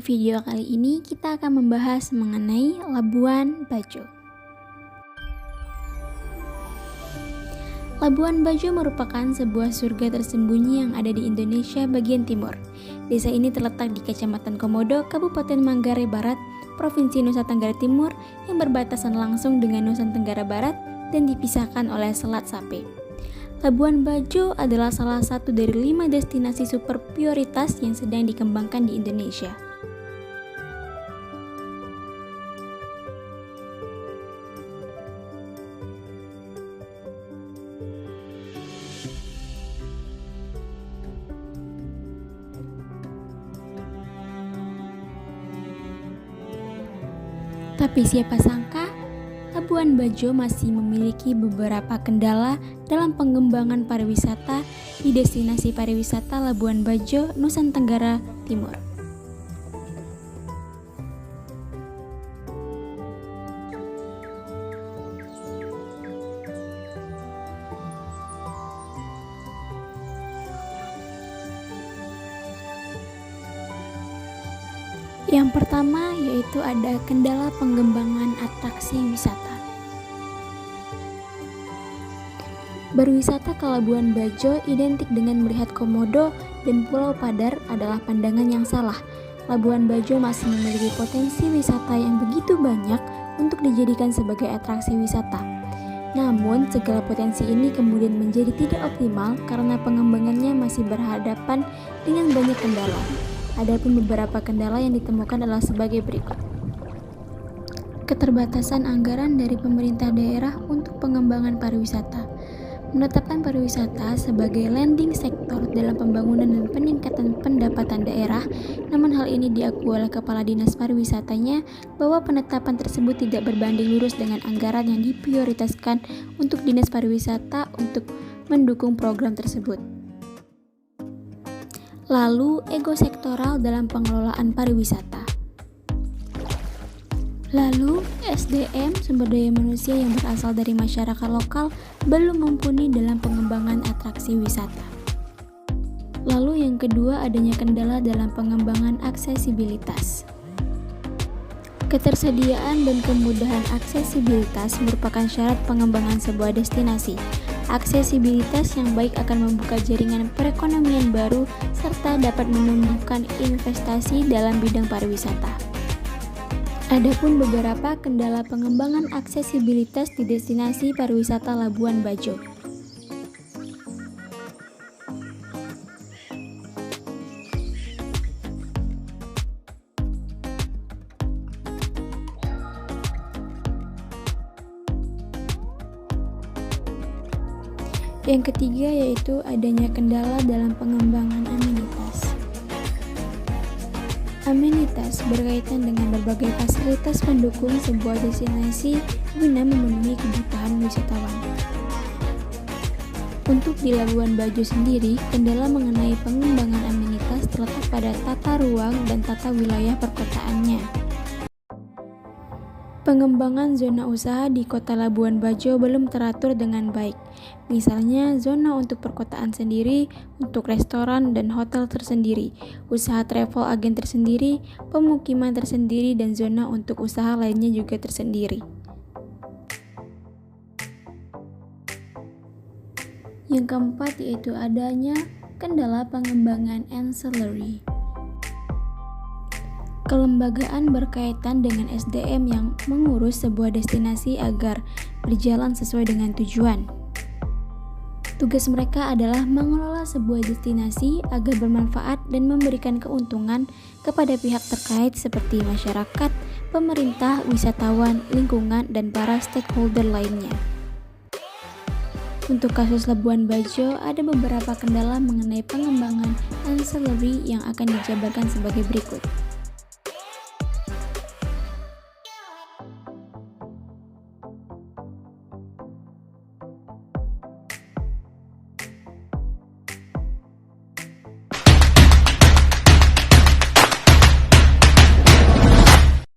video kali ini kita akan membahas mengenai Labuan Bajo. Labuan Bajo merupakan sebuah surga tersembunyi yang ada di Indonesia bagian timur. Desa ini terletak di Kecamatan Komodo, Kabupaten Manggarai Barat, Provinsi Nusa Tenggara Timur yang berbatasan langsung dengan Nusa Tenggara Barat dan dipisahkan oleh Selat Sape. Labuan Bajo adalah salah satu dari 5 destinasi super prioritas yang sedang dikembangkan di Indonesia. Tapi siapa sangka, Labuan Bajo masih memiliki beberapa kendala dalam pengembangan pariwisata di destinasi pariwisata Labuan Bajo, Nusa Tenggara Timur. Yang pertama yaitu ada kendala pengembangan atraksi wisata. Berwisata ke Labuan Bajo identik dengan melihat Komodo dan Pulau Padar adalah pandangan yang salah. Labuan Bajo masih memiliki potensi wisata yang begitu banyak untuk dijadikan sebagai atraksi wisata. Namun, segala potensi ini kemudian menjadi tidak optimal karena pengembangannya masih berhadapan dengan banyak kendala. Adapun beberapa kendala yang ditemukan adalah sebagai berikut. Keterbatasan anggaran dari pemerintah daerah untuk pengembangan pariwisata. Menetapkan pariwisata sebagai landing sektor dalam pembangunan dan peningkatan pendapatan daerah, namun hal ini diakui oleh Kepala Dinas Pariwisatanya bahwa penetapan tersebut tidak berbanding lurus dengan anggaran yang diprioritaskan untuk Dinas Pariwisata untuk mendukung program tersebut. Lalu, ego sektoral dalam pengelolaan pariwisata. Lalu, SDM sumber daya manusia yang berasal dari masyarakat lokal belum mumpuni dalam pengembangan atraksi wisata. Lalu yang kedua adanya kendala dalam pengembangan aksesibilitas. Ketersediaan dan kemudahan aksesibilitas merupakan syarat pengembangan sebuah destinasi. Aksesibilitas yang baik akan membuka jaringan perekonomian baru serta dapat menumbuhkan investasi dalam bidang pariwisata. Adapun beberapa kendala pengembangan aksesibilitas di destinasi pariwisata Labuan Bajo. Yang ketiga yaitu adanya kendala dalam pengembangan amenitas. Amenitas berkaitan dengan berbagai fasilitas pendukung sebuah destinasi guna memenuhi kebutuhan wisatawan. Untuk di Labuan Bajo sendiri, kendala mengenai pengembangan amenitas terletak pada tata ruang dan tata wilayah perkotaannya. Pengembangan zona usaha di kota Labuan Bajo belum teratur dengan baik. Misalnya, zona untuk perkotaan sendiri, untuk restoran dan hotel tersendiri, usaha travel agen tersendiri, pemukiman tersendiri, dan zona untuk usaha lainnya juga tersendiri. Yang keempat yaitu adanya kendala pengembangan ancillary. Kelembagaan berkaitan dengan SDM yang mengurus sebuah destinasi agar berjalan sesuai dengan tujuan. Tugas mereka adalah mengelola sebuah destinasi agar bermanfaat dan memberikan keuntungan kepada pihak terkait seperti masyarakat, pemerintah, wisatawan, lingkungan, dan para stakeholder lainnya. Untuk kasus Labuan Bajo, ada beberapa kendala mengenai pengembangan ancillary yang akan dijabarkan sebagai berikut.